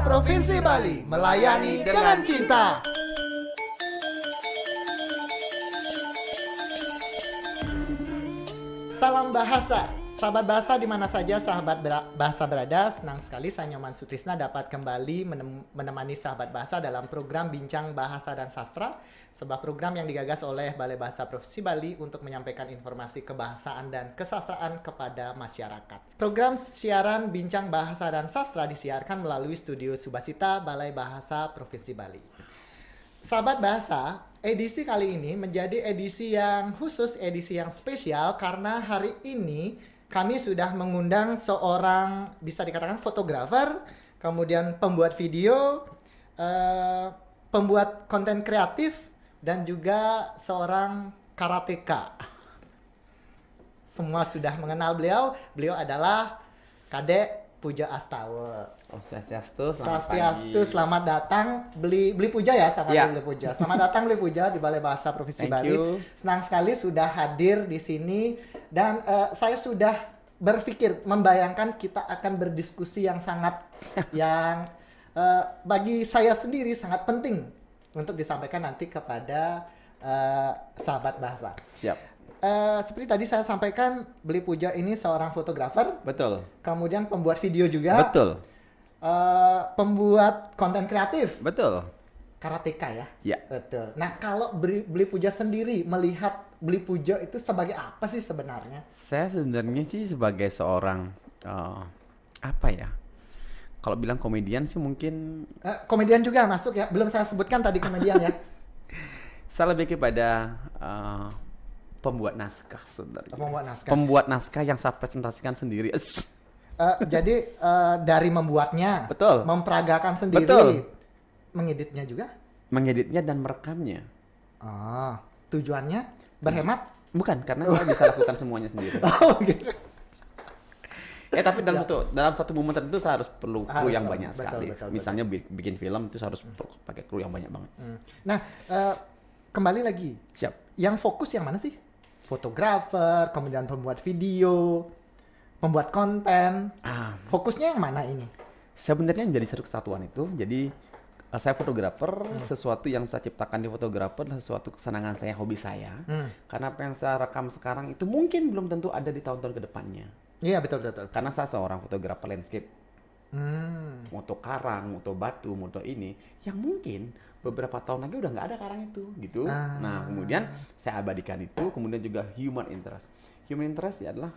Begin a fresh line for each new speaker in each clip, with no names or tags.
Provinsi Bali, melayani dengan cinta. Salam bahasa. Sahabat bahasa di mana saja sahabat bahasa berada, senang sekali saya Nyoman Sutrisna dapat kembali menemani sahabat bahasa dalam program Bincang Bahasa dan Sastra, sebuah program yang digagas oleh Balai Bahasa Provinsi Bali untuk menyampaikan informasi kebahasaan dan kesastraan kepada masyarakat. Program siaran Bincang Bahasa dan Sastra disiarkan melalui studio Subasita Balai Bahasa Provinsi Bali. Sahabat bahasa, edisi kali ini menjadi edisi yang khusus, edisi yang spesial karena hari ini kami sudah mengundang seorang bisa dikatakan fotografer, kemudian pembuat video, pembuat konten kreatif, dan juga seorang karateka. Semua sudah mengenal beliau. Beliau adalah Kadek Puja Astawa.
Oh, Swastiastu,
Swastiastu, selamat datang. Beli Puja ya, sangat
Ya.
Beli Puja. Selamat datang Beli Puja di Balai Bahasa Provinsi
Thank
Bali.
you.
Senang sekali sudah hadir di sini dan saya sudah berpikir membayangkan kita akan berdiskusi yang sangat yang bagi saya sendiri sangat penting untuk disampaikan nanti kepada sahabat bahasa.
Siap.
Seperti tadi saya sampaikan, Beli Puja ini seorang fotografer,
Betul.
kemudian pembuat video juga.
Betul.
Pembuat konten kreatif,
Betul.
karateka ya.
Ya.
Betul. Nah, kalau Beli Puja sendiri melihat Beli Puja itu sebagai apa sih sebenarnya?
Saya sebenarnya sih sebagai seorang apa ya? Kalau bilang komedian sih mungkin
Komedian juga masuk ya. Belum saya sebutkan tadi komedian ya.
saya lebih kepada pembuat naskah sebenarnya.
Pembuat naskah.
Pembuat naskah yang saya presentasikan sendiri.
Jadi dari membuatnya,
Betul.
memperagakan sendiri,
Betul.
mengeditnya juga.
Mengeditnya dan merekamnya.
Tujuannya berhemat.
Bukan, karena saya bisa lakukan semuanya sendiri.
Oh gitu.
Tapi dalam satu momen tertentu saya harus perlu kru yang banyak
betul,
sekali.
betul.
Misalnya bikin film itu harus pakai kru yang banyak banget.
Nah, kembali lagi.
Siap.
Yang fokus yang mana sih? Fotografer, kemudian pembuat video, pembuat konten. Fokusnya yang mana ini?
Sebenarnya menjadi satu kesatuan itu. Jadi saya fotografer, sesuatu yang saya ciptakan di fotografer adalah sesuatu kesenangan saya, hobi saya. Karena apa yang saya rekam sekarang itu mungkin belum tentu ada di tahun-tahun ke depannya.
Iya, betul.
Karena saya seorang fotografer landscape. Moto karang, moto batu, moto ini yang mungkin beberapa tahun lagi udah nggak ada karang itu gitu. Nah, kemudian saya abadikan itu, kemudian juga human interest. Human interest adalah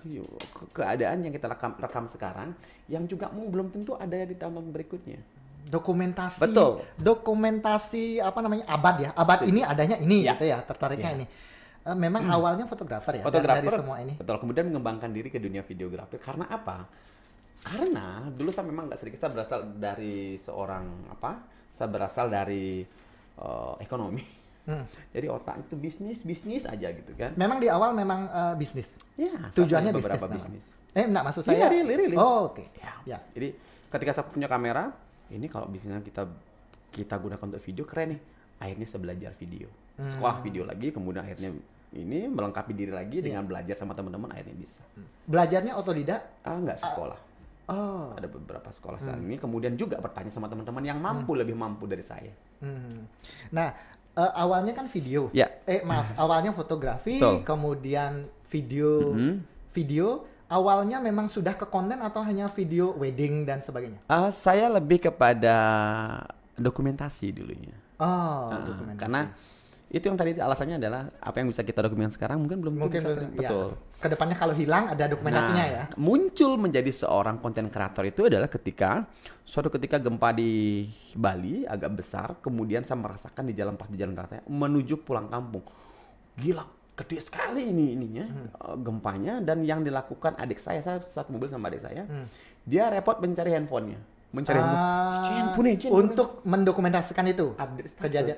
keadaan yang kita rekam sekarang yang juga belum tentu ada di tahun-tahun berikutnya.
Dokumentasi.
Betul.
Dokumentasi apa namanya? Abad ya. Abad ini adanya ini
Ya.
gitu ya, tertariknya
Ya.
ini. Memang awalnya fotografer ya
Fotografer,
dari semua ini.
betul. Kemudian mengembangkan diri ke dunia videografi. Karena apa? Karena dulu saya memang nggak sedikit, saya berasal dari saya berasal dari ekonomi. Jadi otak itu bisnis aja gitu kan.
Memang di awal memang bisnis.
Ya,
Tujuannya
saya punya beberapa
bisnis.
bisnis.
Enggak, maksud saya.
Iya, really.
Oh, oke. Ya.
Jadi ketika saya punya kamera, ini kalau bisnisnya kita gunakan untuk video, keren nih. Akhirnya saya belajar video. Sekolah video lagi, kemudian akhirnya ini melengkapi diri lagi dengan belajar sama teman-teman, akhirnya bisa.
Belajarnya otodidak?
Nggak sekolah. Ada beberapa sekolah saat ini, kemudian juga bertanya sama teman-teman yang lebih mampu dari saya.
Nah, awalnya kan video.
Ya.
Awalnya fotografi,
Betul.
kemudian video. Video awalnya memang sudah ke konten atau hanya video wedding dan sebagainya?
Saya lebih kepada dokumentasi dulunya.
Dokumentasi.
Karena itu yang tadi alasannya adalah apa yang bisa kita dokumen sekarang mungkin belum bisa. Betul.
Kedepannya kalau hilang ada dokumentasinya ya.
Muncul menjadi seorang konten kreator itu adalah suatu ketika gempa di Bali agak besar, kemudian saya merasakan di jalan belakang saya menuju pulang kampung. Gila, gede sekali ininya gempanya, dan yang dilakukan adik saya satu mobil sama adik saya, dia repot mencari handphonenya.
Untuk mendokumentasikan itu kejadian.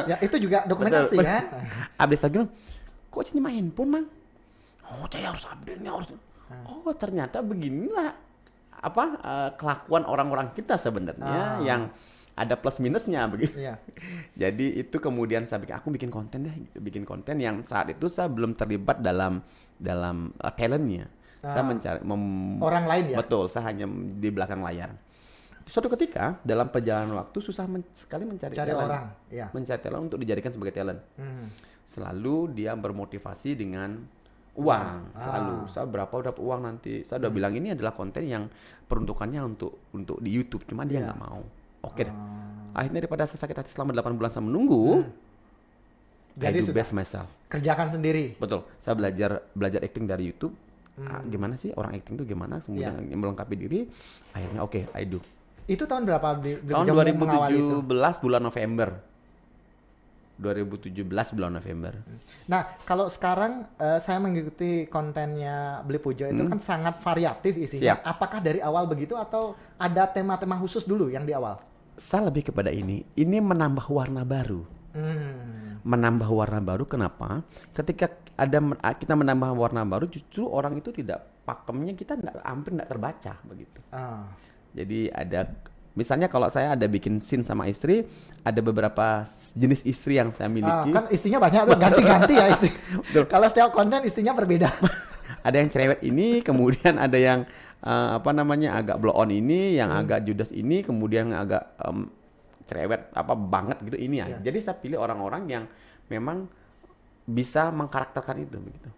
Ya, itu juga dokumentasi
Betul.
ya.
Update lagi, kok sini main handphone, Mang? Saya harus update nih, harus. Ternyata beginilah kelakuan orang-orang kita sebenarnya yang ada plus minusnya begitu.
Iya.
Jadi itu kemudian saya bikin konten yang saat itu saya belum terlibat dalam talentnya. Saya mencari
orang lain ya.
Betul, saya hanya di belakang layar. suatu ketika dalam perjalanan waktu susah sekali mencari
orang,
mencari talent untuk dijadikan sebagai talent. Selalu dia bermotivasi dengan uang, selalu. Saya berapa dapat uang nanti? Saya udah bilang ini adalah konten yang peruntukannya untuk di YouTube, cuma dia nggak mau. Oke deh. Akhirnya daripada saya sakit hati selama 8 bulan saya menunggu,
jadi
I do best myself.
Kerjakan sendiri.
Betul. Saya belajar acting dari YouTube. Gimana sih orang acting tuh gimana? Kemudian melengkapi diri. Akhirnya oke, I do.
Itu tahun berapa?
Tahun 2017 bulan November. 2017 bulan November.
Nah, kalau sekarang saya mengikuti kontennya Beli Pujo itu kan sangat variatif isinya.
Siap.
Apakah dari awal begitu atau ada tema-tema khusus dulu yang di awal?
Saya lebih kepada ini menambah warna baru. Menambah warna baru kenapa? Ketika kita menambah warna baru, justru orang itu tidak pakemnya kita hampir nggak terbaca begitu. Jadi ada misalnya kalau saya ada bikin scene sama istri, ada beberapa jenis istri yang saya miliki.
Kan istrinya banyak tuh, ganti-ganti ya istri. Kalau setiap konten istrinya berbeda.
Ada yang cerewet ini, kemudian ada yang agak blow on ini, yang agak judes ini, kemudian agak cerewet banget gitu ini ya. Jadi saya pilih orang-orang yang memang bisa mengkarakterkan itu begitu.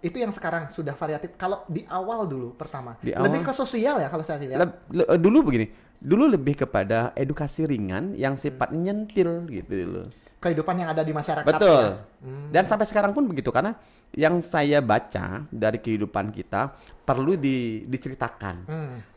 Itu yang sekarang sudah variatif. Kalau di awal dulu pertama,
awal,
lebih ke sosial ya kalau saya lihat.
Dulu lebih kepada edukasi ringan yang sifatnya nyentil gitu loh.
Kehidupan yang ada di masyarakat.
Betul. Dan sampai sekarang pun begitu karena yang saya baca dari kehidupan kita perlu diceritakan.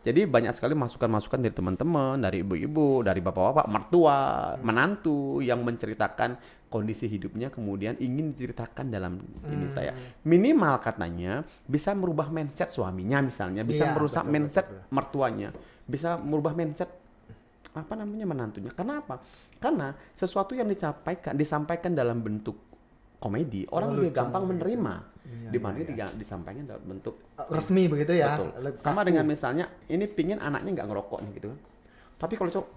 Jadi banyak sekali masukan-masukan dari teman-teman, dari ibu-ibu, dari bapak-bapak, mertua, menantu yang menceritakan kondisi hidupnya kemudian ingin diceritakan dalam ini saya. Minimal katanya bisa merubah mindset suaminya misalnya, bisa merusak mindset mertuanya, bisa merubah mindset menantunya. Kenapa? Karena sesuatu yang disampaikan dalam bentuk komedi, orang lebih gampang menerima dibanding disampaikan dalam bentuk
resmi begitu ya.
Betul. Sama dengan misalnya ini pingin anaknya nggak ngerokok nih gitu kan. Tapi kalau cowok,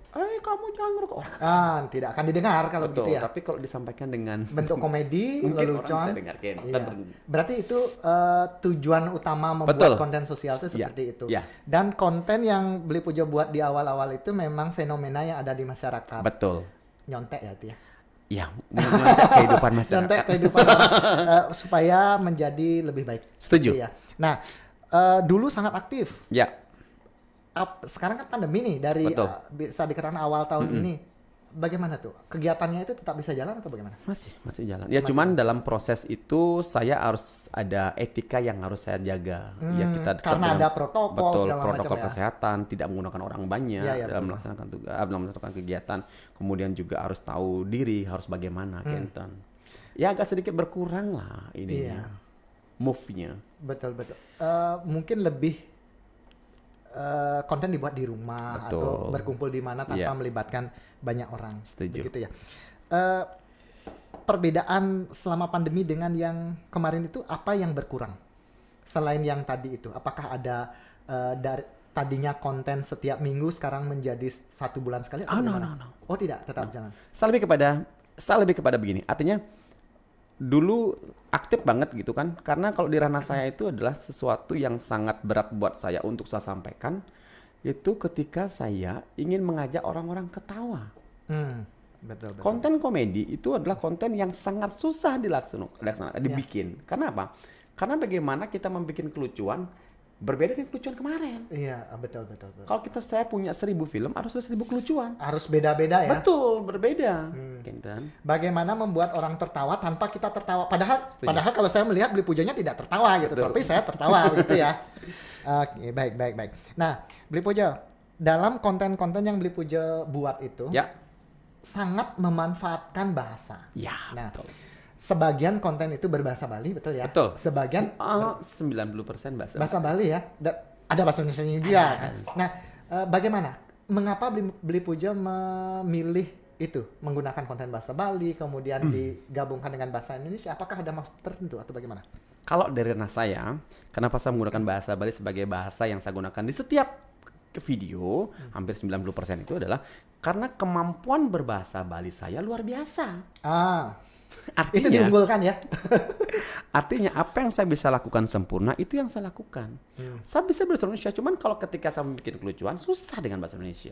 kamu jangan ngerokok, orang
tidak akan didengar kalau
betul,
gitu ya.
Tapi kalau disampaikan dengan
bentuk komedi,
mungkin
lelucon,
orang bisa dengarkan.
Berarti itu tujuan utama membuat konten sosial itu seperti itu. Dan konten yang Beli Pujo buat di awal-awal itu memang fenomena yang ada di masyarakat.
Betul.
Nyontek ya itu ya.
Ya, nyontek kehidupan masyarakat.
Nyontek kehidupan supaya menjadi lebih baik.
Setuju.
Gitu ya. Nah, dulu sangat aktif.
Ya.
Sekarang kan pandemi nih dari bisa dikatakan awal tahun ini. Bagaimana tuh? Kegiatannya itu tetap bisa jalan atau bagaimana?
Masih jalan. Ya cuman dalam proses itu saya harus ada etika yang harus saya jaga. Ya kita
karena ada protokol segala
protokol
macam
kesehatan, tidak menggunakan orang banyak dalam melaksanakan tugas, dalam melaksanakan kegiatan. Kemudian juga harus tahu diri harus bagaimana, Kenton. Ya agak sedikit berkurang lah ininya. Move-nya. Betul.
Mungkin lebih konten dibuat di rumah atau berkumpul di mana tanpa melibatkan banyak orang.
Setuju.
Begitu ya. Perbedaan selama pandemi dengan yang kemarin itu apa yang berkurang? Selain yang tadi itu, apakah ada dari tadinya konten setiap minggu sekarang menjadi 1 bulan sekali?
No.
Oh tidak, tetap jalan.
Saya lebih kepada begini. Artinya dulu aktif banget gitu kan, karena kalau di ranah saya itu adalah sesuatu yang sangat berat buat saya untuk saya sampaikan, itu ketika saya ingin mengajak orang-orang ketawa.
Betul.
Konten komedi itu adalah konten yang sangat susah dilaksanakan, dibikin. Karena apa? Karena bagaimana kita membuat kelucuan berbeda dengan kelucuan kemarin.
Iya, betul.
Kalau saya punya 1000 film, harus ada 1000 kelucuan.
Harus beda-beda ya?
Betul, berbeda.
Bagaimana membuat orang tertawa tanpa kita tertawa? Padahal kalau saya melihat Beli Pujonya tidak tertawa gitu, tapi saya tertawa gitu ya. Oke, baik. Nah, Beli Pujo, dalam konten-konten yang Beli Pujo buat itu, sangat memanfaatkan bahasa. Nah, sebagian konten itu berbahasa Bali, betul ya?
Betul.
Sebagian
90%
bahasa Bali ya. Ada bahasa Indonesia juga kan. Nah, bagaimana? Mengapa Beli Pujo memilih itu menggunakan konten bahasa Bali kemudian digabungkan dengan bahasa Indonesia? Apakah ada maksud tertentu atau bagaimana?
Kalau dari saya, kenapa saya menggunakan bahasa Bali sebagai bahasa yang saya gunakan di setiap video, hampir 90% itu adalah karena kemampuan berbahasa Bali saya luar biasa.
Artinya, itu diunggulkan ya.
Artinya apa yang saya bisa lakukan sempurna itu yang saya lakukan. Saya bisa berbahasa Indonesia, cuman kalau ketika saya bikin kelucuan susah dengan bahasa Indonesia.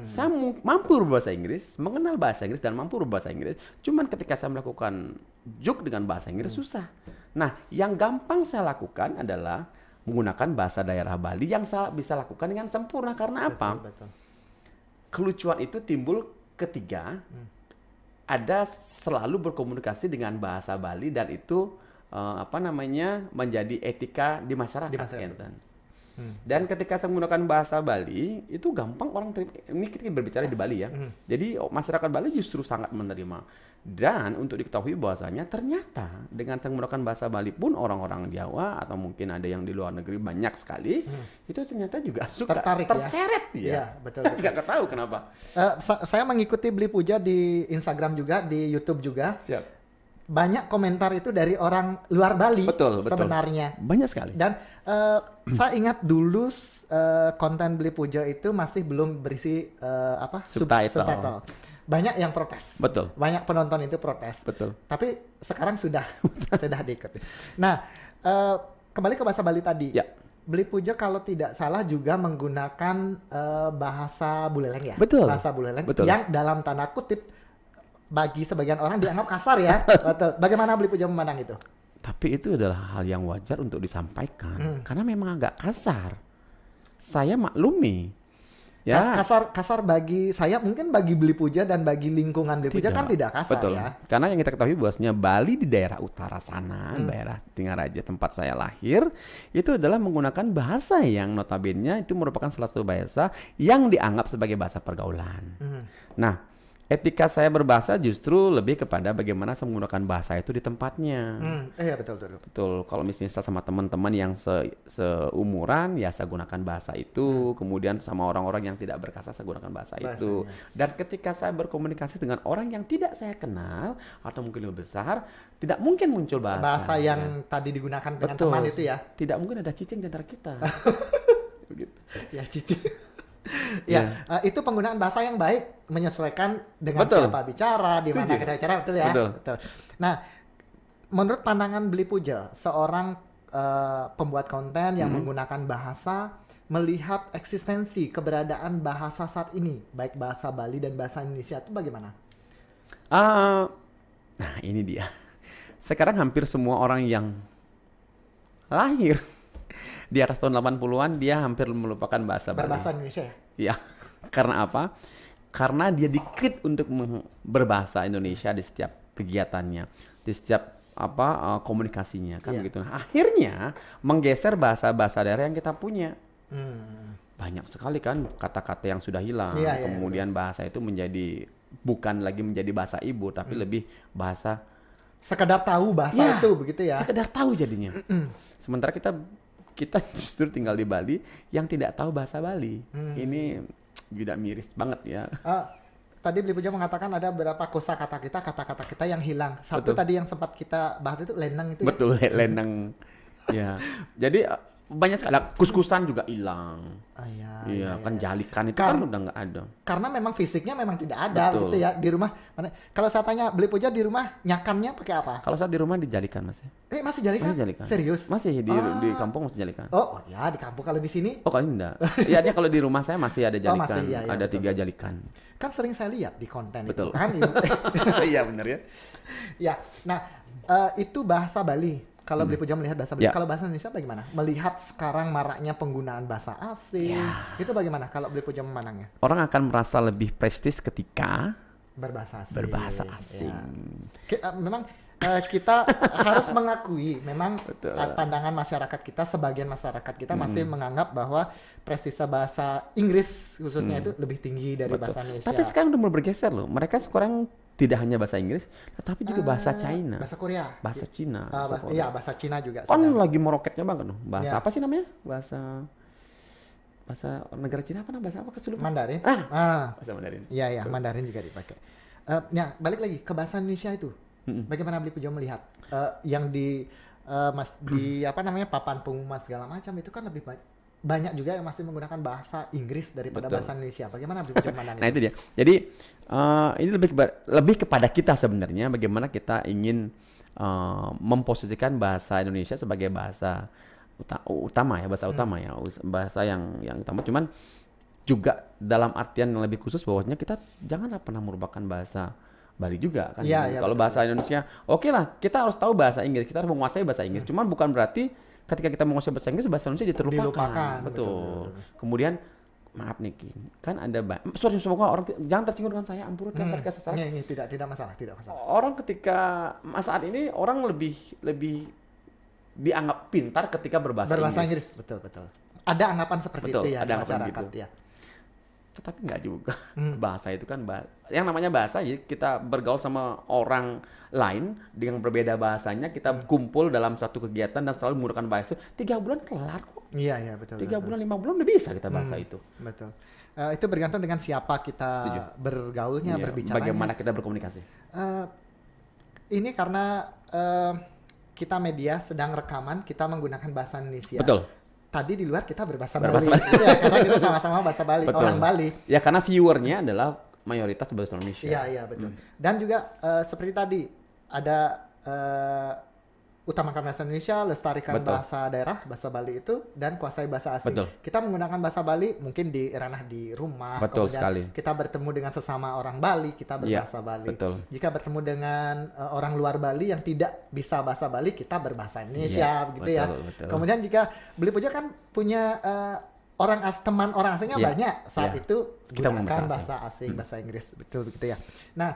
Saya mampu berbahasa Inggris, mengenal bahasa Inggris dan mampu berbahasa Inggris. Cuman ketika saya melakukan joke dengan bahasa Inggris susah. Nah, yang gampang saya lakukan adalah menggunakan bahasa daerah Bali yang saya bisa lakukan dengan sempurna. Karena apa?
Betul.
Kelucuan itu timbul ketika ada selalu berkomunikasi dengan bahasa Bali dan itu menjadi etika di masyarakat. Dan ketika saya menggunakan bahasa Bali itu gampang orang terima. Ini kita berbicara di Bali ya. Jadi masyarakat Bali justru sangat menerima. Dan untuk diketahui bahwasanya ternyata dengan saya menggunakan bahasa Bali pun orang-orang Jawa atau mungkin ada yang di luar negeri banyak sekali itu ternyata juga suka terseret ya.
Iya, betul.
Nggak tahu kenapa.
Saya mengikuti Beli Puja di Instagram juga, di YouTube juga.
Siap.
Banyak komentar itu dari orang luar Bali.
Betul.
Sebenarnya.
Banyak sekali.
Dan saya ingat dulu konten Beli Puja itu masih belum berisi subtitle. Banyak yang protes.
Betul.
Banyak penonton itu protes.
Betul.
Tapi sekarang sudah diikuti. Nah, kembali ke bahasa Bali tadi.
Ya.
Beli Puja kalau tidak salah juga menggunakan bahasa Buleleng ya.
Betul.
Bahasa Buleleng
Betul.
yang dalam tanda kutip bagi sebagian orang dianggap kasar ya. Betul. Bagaimana Beli Puja memandang itu?
Tapi itu adalah hal yang wajar untuk disampaikan karena memang agak kasar. Saya maklumi. Ya.
Kasar bagi saya, mungkin bagi Beli Puja dan bagi lingkungan Beli Puja kan tidak kasar.
Betul.
Ya.
Karena yang kita ketahui bahwasanya Bali di daerah utara sana, daerah Tingaraja tempat saya lahir, itu adalah menggunakan bahasa yang notabene itu merupakan salah satu bahasa yang dianggap sebagai bahasa pergaulan. Nah, etika saya berbahasa justru lebih kepada bagaimana saya menggunakan bahasa itu di tempatnya.
Iya betul.
Betul. Kalau misalnya sama teman-teman yang seumuran, ya saya gunakan bahasa itu. Kemudian sama orang-orang yang tidak berkasa, saya gunakan bahasa itu. Dan ketika saya berkomunikasi dengan orang yang tidak saya kenal atau mungkin lebih besar, tidak mungkin muncul bahasa
yang tadi digunakan dengan teman itu ya.
Tidak mungkin ada cicing di antara kita. Begitu.
Ya cicing. Itu penggunaan bahasa yang baik menyesuaikan dengan siapa bicara, di mana kita bicara, betul ya. Betul. Nah, menurut pandangan Beli Puja, seorang pembuat konten yang menggunakan bahasa, melihat eksistensi keberadaan bahasa saat ini, baik bahasa Bali dan bahasa Indonesia itu bagaimana?
Nah, ini dia. Sekarang hampir semua orang yang lahir di atas tahun 80-an dia hampir melupakan bahasa Bali.
Berbahasa Indonesia ya?
Iya. Karena apa? Karena dia dikrit untuk berbahasa Indonesia di setiap kegiatannya, di setiap komunikasinya kan begitu. Nah, akhirnya menggeser bahasa-bahasa daerah yang kita punya. Banyak sekali kan kata-kata yang sudah hilang. Kemudian bahasa itu bukan lagi menjadi bahasa ibu tapi lebih bahasa
sekedar tahu bahasa itu begitu ya.
Sekedar tahu jadinya. Sementara kita justru tinggal di Bali yang tidak tahu bahasa Bali. Ini juga miris banget ya.
Tadi Beli Puja mengatakan ada beberapa kata-kata kita yang hilang. Satu tadi yang sempat kita bahas itu lenang itu.
Betul, ya? Lenang. Ya. Jadi banyak sekali. Kus-kusan juga hilang. Iya, kan jalikan itu kan udah nggak ada.
Karena memang fisiknya memang tidak ada gitu ya di rumah. Kalau saya tanya Beli Puja di rumah nyakannya pakai apa?
Kalau saya di rumah dijalikan Mas.
Masih jalikan?
Masih jalikan.
Serius?
Masih di kampung masih jalikan.
Oh ya di kampung, kalau di sini?
Oh kali enggak. Iya dia kalau di rumah saya masih ada jalikan.
Masih,
ada betul. 3 jalikan.
Kan sering saya lihat di konten
betul.
Itu kan.
Iya benar ya.
Ya, nah itu bahasa Bali. Kalau Beli Puja melihat bahasa Bali, kalau bahasa Indonesia bagaimana? Melihat sekarang maraknya penggunaan bahasa asing, itu bagaimana kalau Beli Puja memandangnya?
Orang akan merasa lebih prestis ketika
berbahasa asing. Ya. Memang kita harus mengakui, memang pandangan masyarakat kita, sebagian masyarakat kita masih menganggap bahwa prestise bahasa Inggris khususnya itu lebih tinggi dari bahasa Indonesia.
Tapi sekarang udah mulai bergeser loh. Mereka sekarang tidak hanya bahasa Inggris, tetapi juga bahasa China,
bahasa Korea,
bahasa Cina.
Bahasa Cina juga.
Kan lagi meroketnya banget loh. Bahasa apa sih namanya? Bahasa negara Cina apa? Bahasa apa?
Mandarin.
Bahasa Mandarin.
Iya, Mandarin juga dipakai. Balik lagi ke bahasa Indonesia itu. Bagaimana Beli Puja melihat yang di papan pengumuman segala macam itu kan lebih banyak juga yang masih menggunakan bahasa Inggris daripada bahasa Indonesia. Bagaimana Beli Puja memandang
itu dia. Jadi ini lebih kepada kita sebenarnya bagaimana kita ingin memposisikan bahasa Indonesia sebagai bahasa utama ya, bahasa yang utama. Cuman juga dalam artian yang lebih khusus bahwasanya kita janganlah pernah merupakan bahasa Bali juga kan. Kalau bahasa Indonesia, oke lah, kita harus tahu bahasa Inggris, kita harus menguasai bahasa Inggris. Cuman bukan berarti ketika kita menguasai bahasa Inggris, bahasa Indonesia dilupakan. Betul. Kemudian maaf nih, kan ada sorry, semoga orang jangan tersinggung dengan saya, ampun ketika saya salah.
Tidak masalah.
Orang ketika saat ini orang lebih dianggap pintar ketika berbahasa Inggris.
Betul. Ada anggapan seperti itu ya di masyarakat gitu. Ya.
Tetapi nggak juga. Bahasa itu kan yang namanya bahasa, jadi kita bergaul sama orang lain dengan berbeda bahasanya, kita kumpul dalam satu kegiatan dan selalu menggunakan bahasa 3 bulan kelar kok.
Iya, betul.
3 bulan, 5 bulan udah bisa kita bahasa itu.
Betul. Itu bergantung dengan siapa kita bergaulnya, berbicara.
Bagaimana kita berkomunikasi.
Ini karena kita media sedang rekaman, kita menggunakan bahasa Indonesia.
Betul.
Tadi di luar kita berbahasa Bali. Ya, karena kita sama-sama bahasa Bali, orang Bali.
Ya, karena viewernya adalah mayoritas bahasa Indonesia.
Iya, betul. Dan juga seperti tadi ada utamakan bahasa Indonesia, lestarikan bahasa daerah, bahasa Bali itu, dan kuasai bahasa asing.
Betul.
Kita menggunakan bahasa Bali mungkin di ranah di rumah.
Betul sekali.
Kita bertemu dengan sesama orang Bali, kita berbahasa Bali.
Betul.
Jika bertemu dengan orang luar Bali yang tidak bisa bahasa Bali, kita berbahasa Indonesia, begitu ya. Betul. Kemudian jika Beli Puja kan punya teman orang asingnya banyak, saat itu
kita
gunakan bahasa asing, bahasa Inggris, betul begitu ya. Nah,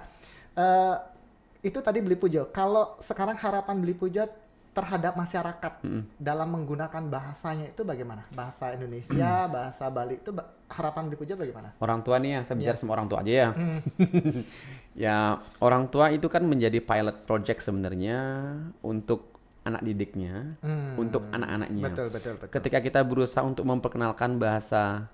itu tadi Beli Puja. Kalau sekarang harapan Beli Puja terhadap masyarakat dalam menggunakan bahasanya itu bagaimana? Bahasa Indonesia, bahasa Bali itu harapan Beli Puja bagaimana?
Orang tua nih ya, saya bicara sama orang tua aja ya. Ya, orang tua itu kan menjadi pilot project sebenarnya untuk anak didiknya, untuk anak-anaknya.
Betul.
Ketika kita berusaha untuk memperkenalkan bahasa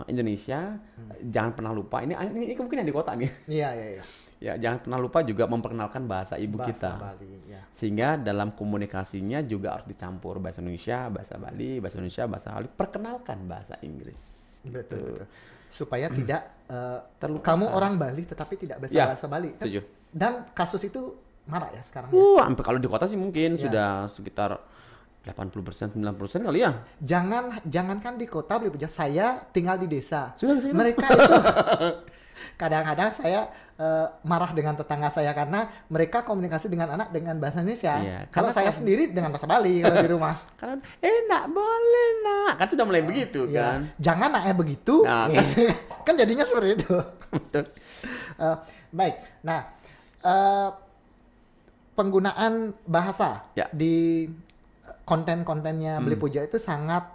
Indonesia, jangan pernah lupa, ini mungkin yang di kota nih.
Iya.
Ya, jangan pernah lupa juga memperkenalkan bahasa ibu kita.
Bali, ya.
Sehingga dalam komunikasinya juga harus dicampur bahasa Indonesia, bahasa Bali, bahasa Indonesia, bahasa Bali, perkenalkan bahasa Inggris.
Betul. Supaya tidak kamu orang Bali tetapi tidak bisa bahasa Bali.
Setuju.
Dan kasus itu marah ya sekarang.
Sampai kalau di kota sih mungkin sudah sekitar 80%, 90% kali ya.
Jangankan di kota, Beli Puja, saya tinggal di desa.
Sudah.
Mereka itu kadang-kadang saya marah dengan tetangga saya karena mereka komunikasi dengan anak dengan bahasa Indonesia. Kalau saya sendiri dengan bahasa Bali kalau di rumah.
Karena nak boleh nak, kan sudah mulai begitu kan.
Jangan nak begitu.
Nah,
kan jadinya seperti itu. Baik. Nah, penggunaan bahasa di konten-kontennya Beli Puja itu sangat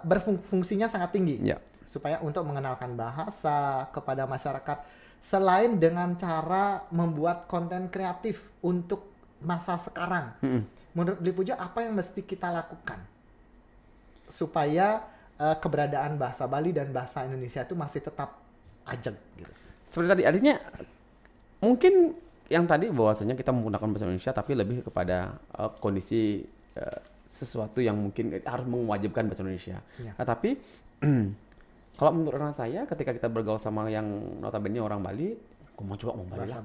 berfungsinya sangat tinggi. Supaya untuk mengenalkan bahasa kepada masyarakat, selain dengan cara membuat konten kreatif untuk masa sekarang. Menurut Beli Puja, apa yang mesti kita lakukan supaya keberadaan bahasa Bali dan bahasa Indonesia itu masih tetap ajeg gitu?
Seperti tadi, artinya mungkin yang tadi bahwasanya kita menggunakan bahasa Indonesia tapi lebih kepada kondisi sesuatu yang mungkin harus mewajibkan bahasa Indonesia. Nah, tapi kalau menurut saya, ketika kita bergaul sama yang notabene orang Bali, aku mau coba ngomong Bali lah.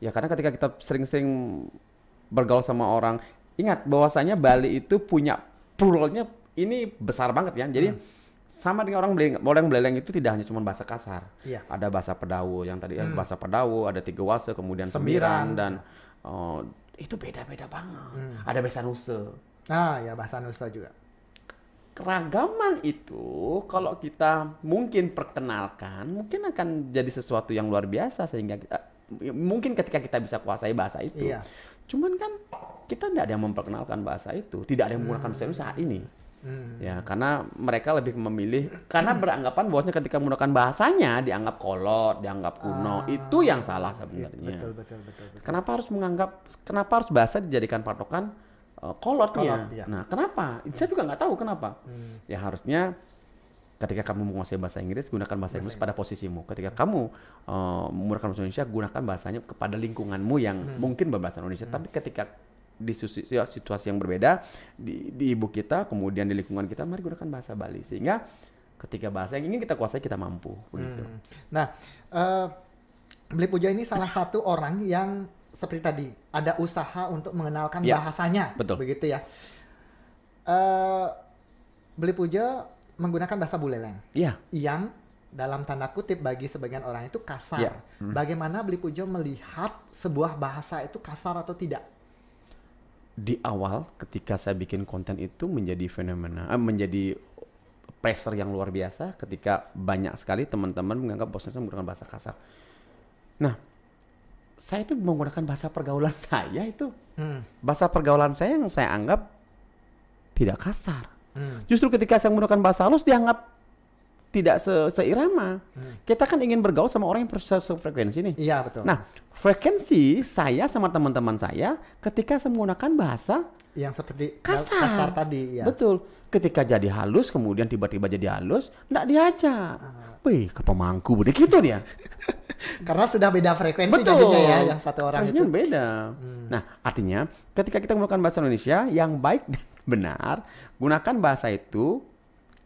Ya, karena ketika kita sering-sering bergaul sama orang, ingat bahwasanya Bali itu punya pluralnya ini besar banget ya. Jadi sama dengan orang Beleleng itu tidak hanya cuma bahasa kasar. Ada bahasa Pedawo yang tadi bahasa Pedawo, ada Tiga Wase, kemudian Sembiran dan itu beda-beda banget. Ada bahasa Nusa.
Bahasa Nusa juga.
Keragaman itu kalau kita mungkin perkenalkan, mungkin akan jadi sesuatu yang luar biasa sehingga mungkin ketika kita bisa kuasai bahasa itu. Cuman kan kita tidak ada yang memperkenalkan bahasa itu, tidak ada yang menggunakan bahasa itu saat ini. Ya, karena mereka lebih memilih karena beranggapan bahwasanya ketika menggunakan bahasanya dianggap kolot, dianggap kuno. Itu yang salah sebenarnya.
Betul.
Kenapa harus bahasa dijadikan patokan kolotnya? Nah, kenapa? Saya juga nggak tahu kenapa. Ya harusnya ketika kamu menguasai bahasa Inggris, gunakan bahasa Inggris pada posisimu. Ketika kamu menggunakan bahasa Indonesia, gunakan bahasanya kepada lingkunganmu yang mungkin berbahasa Indonesia. Tapi ketika di situasi yang berbeda, di ibu kita, kemudian di lingkungan kita, mari gunakan bahasa Bali. Sehingga ketika bahasa yang ingin kita kuasai, kita mampu. Begitu.
Nah, Beli Puja ini salah satu orang yang seperti tadi ada usaha untuk mengenalkan
Ya,
bahasanya,
betul.
begitu ya. Beli Puja menggunakan bahasa Buleleng
Iya.
yang dalam tanda kutip bagi sebagian orang itu kasar.
Ya.
Bagaimana Beli Puja melihat sebuah bahasa itu kasar atau tidak?
Di awal ketika saya bikin konten itu menjadi fenomena, menjadi pressure yang luar biasa ketika banyak sekali teman-teman menganggap bahwa saya menggunakan bahasa kasar. Nah, saya itu menggunakan bahasa pergaulan saya itu. Bahasa pergaulan saya yang saya anggap tidak kasar. Justru ketika saya menggunakan bahasa halus dianggap tidak seirama. Kita kan ingin bergaul sama orang yang sefrekuensi nih.
Iya, betul.
Nah, frekuensi saya sama teman-teman saya ketika saya menggunakan bahasa
yang seperti
kasar
tadi ya.
Betul. Ketika jadi halus, kemudian tiba-tiba jadi halus, nggak diajak. Wih, ke pemangku, begitu dia.
Karena sudah beda frekuensi
Betul.
jadinya ya, yang satu orang
Frekuensinya
itu.
beda. Nah, artinya ketika kita menggunakan bahasa Indonesia yang baik dan benar, gunakan bahasa itu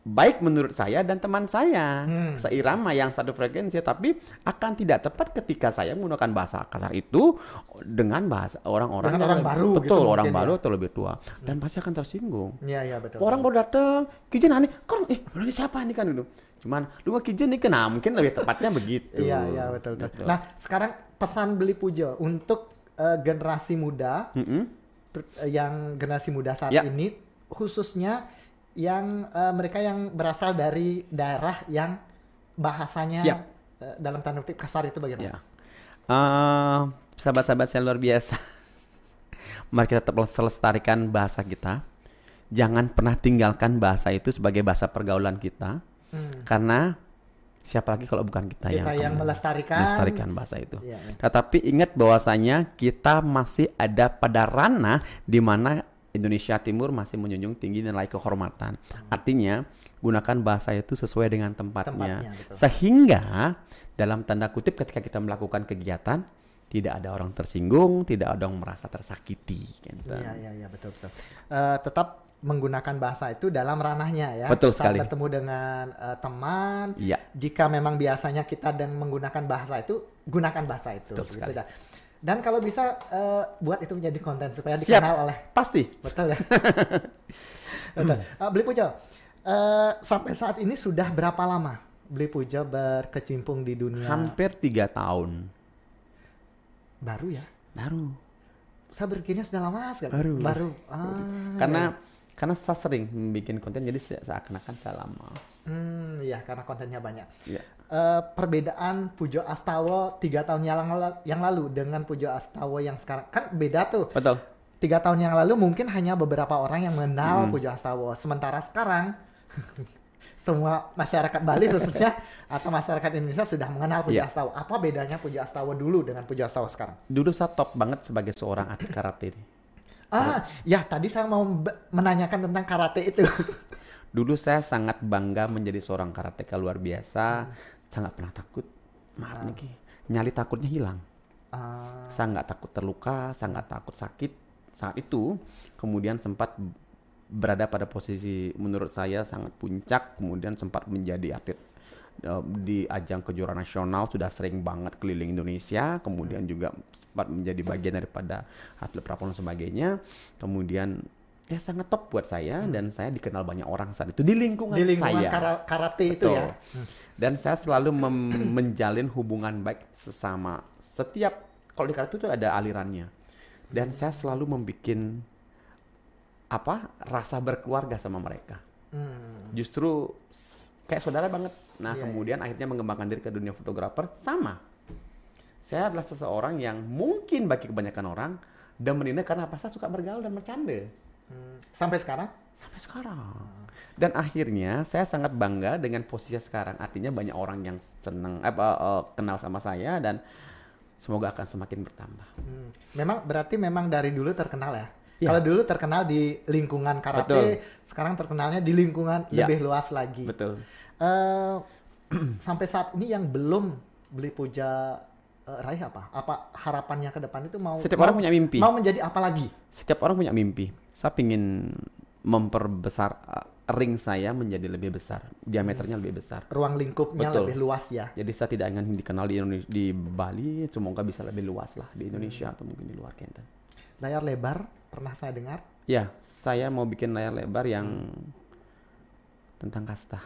baik menurut saya dan teman saya seirama yang satu frekuensi, tapi akan tidak tepat ketika saya menggunakan bahasa kasar itu dengan bahasa orang-orang
Dengan orang baru
betul,
gitu
orang
mungkin
baru
ya.
atau lebih tua, dan pasti akan tersinggung.
Iya, iya, betul.
Orang baru datang, Kijen aneh, kan ini siapa nih kan gitu. Cuman lu Kijen nih kena, mungkin lebih tepatnya begitu.
Iya, iya, betul. Nah, sekarang pesan Beli Puja untuk generasi muda yang generasi muda saat
Ya.
ini, khususnya yang mereka yang berasal dari daerah yang bahasanya
Siap.
dalam tanda kutip kasar itu bagaimana?
Ya. Sahabat-sahabat saya luar biasa. Mari kita tetap lestarikan bahasa kita. Jangan pernah tinggalkan bahasa itu sebagai bahasa pergaulan kita. Karena siapa lagi kalau bukan kita,
Kita yang
akan
melestarikan
bahasa itu.
Iya, iya.
Tetapi ingat bahwasanya kita masih ada pada ranah di mana Indonesia Timur masih menjunjung tinggi nilai kehormatan. Artinya gunakan bahasa itu sesuai dengan tempatnya.
betul.
Sehingga dalam tanda kutip ketika kita melakukan kegiatan tidak ada orang tersinggung, tidak ada orang merasa tersakiti. Gitu.
Iya, betul. Tetap menggunakan bahasa itu dalam ranahnya ya.
Betul
Saat
sekali.
bertemu dengan teman,
Iya.
jika memang biasanya kita menggunakan bahasa itu, gunakan bahasa itu.
Betul sekali.
dah. Dan kalau bisa buat itu menjadi konten supaya
Siap.
dikenal oleh.
Pasti.
Betul ya. Betul. Beli Puja, sampai saat ini sudah berapa lama Beli Puja berkecimpung di dunia?
Hampir 3 tahun.
Baru ya?
Baru.
Saya berpikirnya sudah lama sekali.
Baru.
Karena
Karena saya sering bikin konten, jadi seakan-akan saya lama.
iya, karena kontennya banyak.
Iya.
Perbedaan Pujo Astawa 3 tahun yang lalu dengan Pujo Astawa yang sekarang kan beda tuh.
Betul.
3 tahun yang lalu mungkin hanya beberapa orang yang mengenal Pujo Astawa, sementara sekarang semua masyarakat Bali khususnya atau masyarakat Indonesia sudah mengenal Pujo
Iya.
Astawa. Apa bedanya Pujo Astawa dulu dengan Pujo Astawa sekarang?
Dulu saya top banget sebagai seorang atlet karate.
Ya tadi saya mau menanyakan tentang karate itu.
Dulu saya sangat bangga menjadi seorang karateka luar biasa. Saya nggak pernah takut. Maaf nih Ki, nyali takutnya hilang. Saya nggak takut terluka, saya nggak takut sakit. Saat itu kemudian sempat berada pada posisi menurut saya sangat puncak. Kemudian sempat menjadi atlet di ajang kejuaraan nasional, sudah sering banget keliling Indonesia. Kemudian juga sempat menjadi bagian daripada atlet prapon dan sebagainya. Kemudian ya sangat top buat saya dan saya dikenal banyak orang saat itu di lingkungan saya.
Karate itu
Betul.
ya.
Dan saya selalu menjalin hubungan baik sesama. Setiap kalau di karate itu ada alirannya. Dan saya selalu membuat rasa berkeluarga sama mereka. Justru kayak saudara banget. Nah, kemudian akhirnya mengembangkan diri ke dunia fotografer sama. Saya adalah seseorang yang mungkin bagi kebanyakan orang demen karena apa? Saya suka bergaul dan bercanda.
Sampai sekarang?
Sampai sekarang. Dan akhirnya saya sangat bangga dengan posisi sekarang. Artinya banyak orang yang senang kenal sama saya dan semoga akan semakin bertambah.
Berarti memang dari dulu terkenal ya?
Ya.
Kalau dulu terkenal di lingkungan karate,
Betul.
Sekarang terkenalnya di lingkungan
Ya.
lebih luas lagi.
Betul.
Sampai saat ini yang belum Beli Puja raih apa? Apa harapannya ke depan itu
Setiap orang punya mimpi.
Mau menjadi apa lagi?
Setiap orang punya mimpi. Saya ingin memperbesar ring saya menjadi lebih besar, diameternya lebih besar.
Ruang lingkupnya
Betul.
lebih luas ya.
Jadi saya tidak ingin dikenal di Indonesia, di Bali, semoga bisa lebih luas lah di Indonesia atau mungkin di luar Kenten.
Layar lebar pernah saya dengar.
Ya, saya mau bikin layar lebar yang tentang kasta.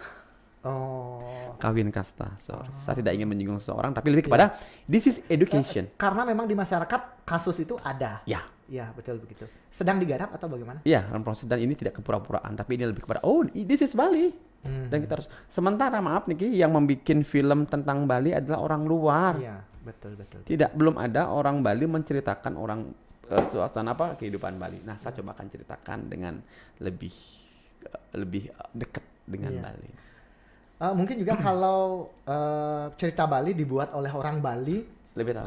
Oh.
Kawin kasta. Saya tidak ingin menyinggung seseorang, tapi lebih kepada this is education.
Karena memang di masyarakat kasus itu ada.
Ya.
Ya, betul begitu. Sedang digarap atau bagaimana?
Iya, dalam proses, dan ini tidak kepura-puraan, tapi ini lebih kepada this is Bali. Dan kita harus, sementara maaf nih, yang membuat film tentang Bali adalah orang luar.
Iya, betul.
Tidak, belum ada orang Bali menceritakan suasana kehidupan Bali. Nah, saya coba akan ceritakan dengan lebih dekat dengan Bali.
Mungkin juga kalau cerita Bali dibuat oleh orang Bali
Lebih tahu.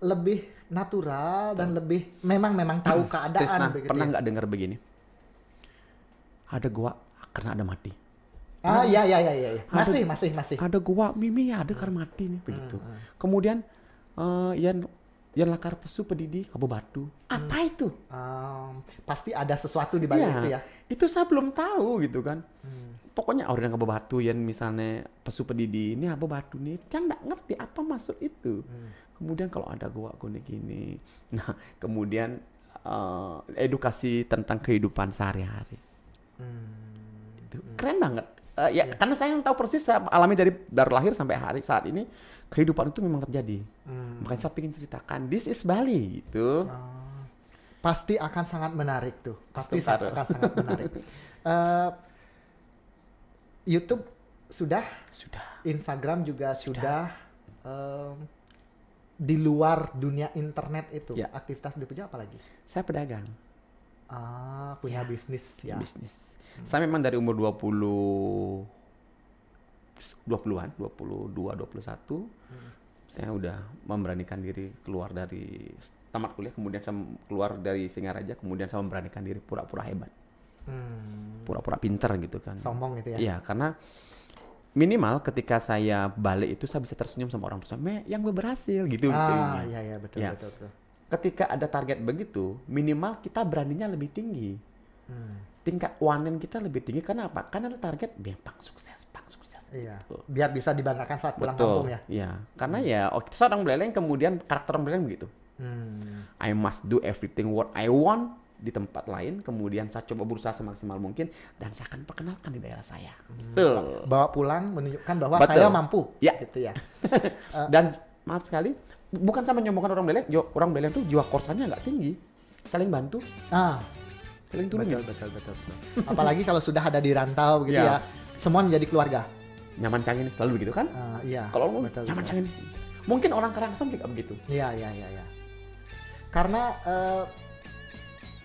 Lebih natural dan lebih memang tahu keadaan.
Trisna,
begitu
pernah
ya?
nggak dengar begini? Ada gua karena ada mati.
Iya. Masih.
Ada gua Mimi ada karena mati nih begitu. Kemudian yang lakar pesu pedidi Abu Batu. Apa itu?
Pasti ada sesuatu di balik itu ya.
Itu saya belum tahu gitu kan. Pokoknya orang yang Abu Batu yang misalnya pesu pedidi ini Abu Batu nih, yang nggak ngerti apa maksud itu. Kemudian kalau ada gua gini. Nah, kemudian edukasi tentang kehidupan sehari-hari. Itu keren banget. Karena saya yang tahu persis, saya alami dari lahir sampai saat ini, kehidupan itu memang terjadi. Makanya saya ingin ceritakan this is Bali gitu.
Pasti akan sangat menarik tuh. Pasti akan sangat menarik. YouTube sudah. Instagram juga sudah. Di luar dunia internet itu, aktivitas Bli Puja apa lagi?
Saya pedagang.
Punya bisnis ya.
Bisnis. Saya memang dari umur 20-an, 22, 21, saya udah memberanikan diri keluar dari tamat kuliah, kemudian saya keluar dari Singaraja, kemudian saya memberanikan diri pura-pura hebat. Pura-pura pintar gitu kan.
Sombong gitu ya.
Iya, karena minimal ketika saya balik itu saya bisa tersenyum sama orang tua saya, yang berhasil gitu.
Iya, betul.
Ketika ada target begitu, minimal kita beraninya lebih tinggi. Tingkat wanen kita lebih tinggi, karena apa? Karena ada target bang sukses.
Iya.
Gitu.
Biar bisa dibanggakan saat pulang kampung ya.
Iya, karena seorang beleleng, kemudian karakter orang beleleng begitu. I must do everything what I want di tempat lain, kemudian saya coba berusaha semaksimal mungkin, dan saya akan perkenalkan di daerah saya. Betul.
Bawa pulang menunjukkan bahwa saya mampu.
Ya.
Gitu ya.
Dan maaf sekali, bukan sama menyombongkan orang beleleng tuh jiwa korsannya nggak tinggi, saling bantu. Saling tolongin.
Betul. Apalagi kalau sudah ada di rantau gitu ya, semua menjadi keluarga.
Nyaman cangin selalu begitu kan?
Iya.
Kalau nyaman cangin, mungkin orang Karangasem juga begitu.
Iya. Karena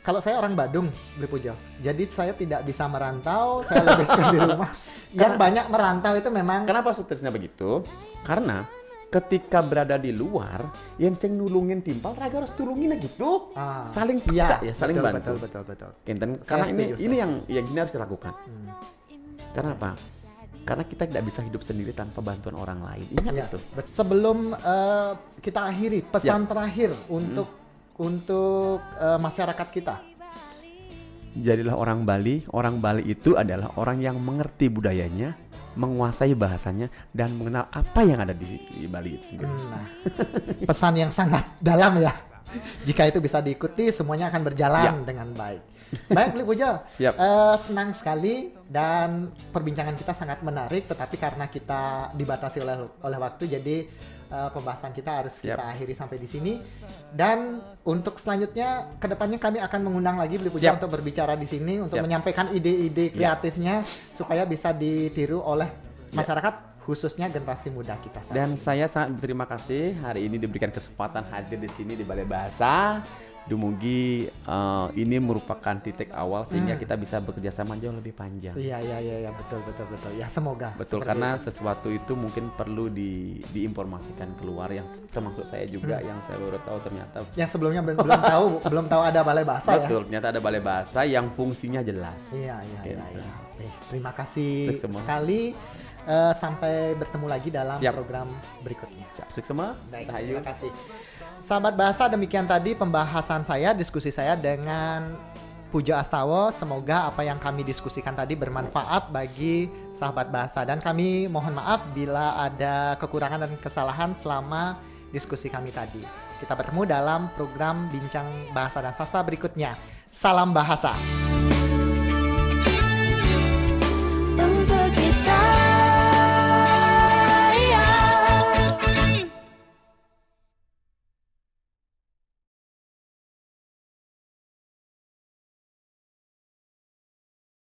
kalau saya orang Badung, Bli Puja, jadi saya tidak bisa merantau, saya lebih suka di rumah. Yang banyak merantau itu memang.
Kenapa seterusnya begitu? Karena ketika berada di luar, yang sing nulungin timpal, raga harus tulungin gitu. Saling peka saling bantu.
Betul.
Kenten, karena ini yang ini harus dilakukan. Karena apa? Karena kita tidak bisa hidup sendiri tanpa bantuan orang lain. Ingat itu.
Sebelum kita akhiri, pesan terakhir untuk masyarakat kita.
Jadilah orang Bali. Orang Bali itu adalah orang yang mengerti budayanya, menguasai bahasanya, dan mengenal apa yang ada di Bali itu sendiri.
Pesan yang sangat dalam ya. Jika itu bisa diikuti, semuanya akan berjalan dengan baik. Baik, Bli Puja. Senang sekali, dan perbincangan kita sangat menarik, tetapi karena kita dibatasi oleh waktu, jadi pembahasan kita harus kita akhiri sampai di sini. Dan untuk selanjutnya, kedepannya kami akan mengundang lagi Bli Puja untuk berbicara di sini, untuk menyampaikan ide-ide kreatifnya supaya bisa ditiru oleh masyarakat, khususnya generasi muda kita.
Dan saya sangat berterima kasih hari ini diberikan kesempatan hadir di sini di Balai Bahasa. Dumugi ini merupakan titik awal sehingga kita bisa bekerja sama jauh lebih panjang.
Iya, betul. Ya, semoga.
Betul, karena sesuatu itu mungkin perlu diinformasikan keluar, yang termasuk saya juga yang saya baru tahu ternyata. Yang
sebelumnya belum tahu ada Balai Bahasa.
Betul, ternyata ada Balai Bahasa yang fungsinya jelas.
Iya. Terima kasih sekali. Sampai bertemu lagi dalam program berikutnya.
Sukses semua.
Baik, terima kasih. Sahabat Bahasa, demikian tadi pembahasan saya, diskusi saya dengan Pujo Astawa. Semoga apa yang kami diskusikan tadi bermanfaat bagi sahabat bahasa, dan kami mohon maaf bila ada kekurangan dan kesalahan selama diskusi kami tadi. Kita bertemu dalam program Bincang Bahasa dan Sastra berikutnya. Salam bahasa.